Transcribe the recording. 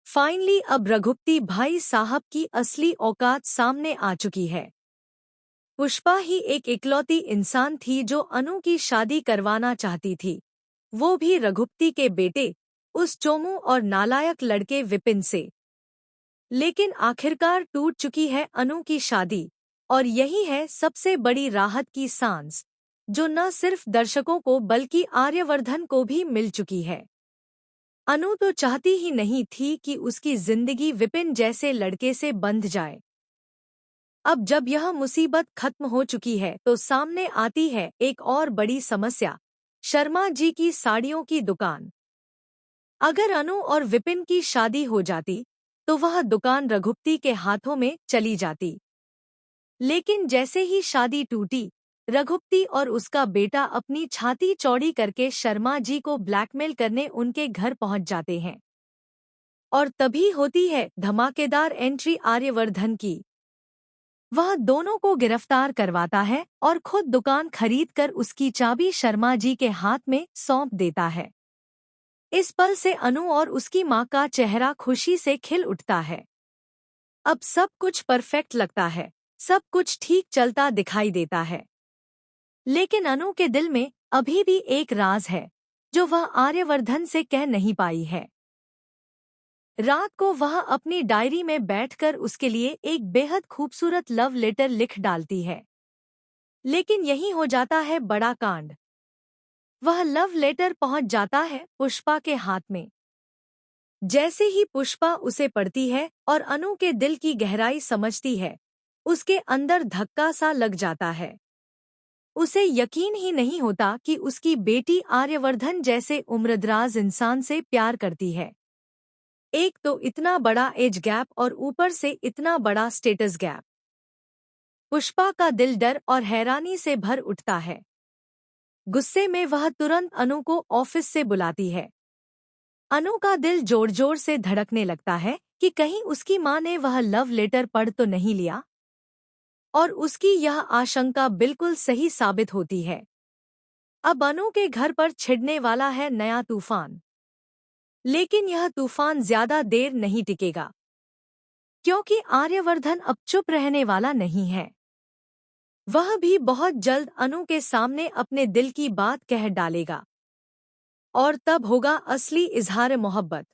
Finally अब रघुपति भाई साहब की असली औकात सामने आ चुकी है। पुष्पा ही एक इकलौती इंसान थी जो अनु की शादी करवाना चाहती थी, वो भी रघुपति के बेटे, उस चोमू और नालायक लड़के विपिन से। लेकिन आखिरकार टूट चुकी है अनु की शादी, और यही है सबसे बड़ी राहत की सांस, जो न सिर्फ दर्शकों को बल्कि आर्यवर्धन को भी मिल चुकी है। अनु तो चाहती ही नहीं थी कि उसकी जिंदगी विपिन जैसे लड़के से बंध जाए। अब जब यह मुसीबत खत्म हो चुकी है तो सामने आती है एक और बड़ी समस्या, शर्मा जी की साड़ियों की दुकान। अगर अनु और विपिन की शादी हो जाती तो वह दुकान रघुपति के हाथों में चली जाती। लेकिन जैसे ही शादी टूटी, रघुपति और उसका बेटा अपनी छाती चौड़ी करके शर्मा जी को ब्लैकमेल करने उनके घर पहुंच जाते हैं। और तभी होती है धमाकेदार एंट्री आर्यवर्धन की। वह दोनों को गिरफ्तार करवाता है और खुद दुकान खरीदकर उसकी चाबी शर्मा जी के हाथ में सौंप देता है। इस पल से अनु और उसकी मां का चेहरा खुशी से खिल उठता है। अब सब कुछ परफेक्ट लगता है, सब कुछ ठीक चलता दिखाई देता है। लेकिन अनु के दिल में अभी भी एक राज है, जो वह आर्यवर्धन से कह नहीं पाई है। रात को वह अपनी डायरी में बैठकर उसके लिए एक बेहद खूबसूरत लव लेटर लिख डालती है। लेकिन यही हो जाता है बड़ा कांड। वह लव लेटर पहुंच जाता है पुष्पा के हाथ में। जैसे ही पुष्पा उसे पढ़ती है और अनु के दिल की गहराई समझती है, उसके अंदर धक्का सा लग जाता है। उसे यकीन ही नहीं होता कि उसकी बेटी आर्यवर्धन जैसे उम्रदराज इंसान से प्यार करती है। एक तो इतना बड़ा एज गैप और ऊपर से इतना बड़ा स्टेटस गैप। पुष्पा का दिल डर और हैरानी से भर उठता है। गुस्से में वह तुरंत अनु को ऑफिस से बुलाती है। अनु का दिल जोर जोर से धड़कने लगता है कि कहीं उसकी मां ने वह लव लेटर पढ़ तो नहीं लिया। और उसकी यह आशंका बिल्कुल सही साबित होती है। अब अनु के घर पर छिड़ने वाला है नया तूफान। लेकिन यह तूफान ज्यादा देर नहीं टिकेगा, क्योंकि आर्यवर्धन अब चुप रहने वाला नहीं है। वह भी बहुत जल्द अनु के सामने अपने दिल की बात कह डालेगा। और तब होगा असली इजहार मोहब्बत।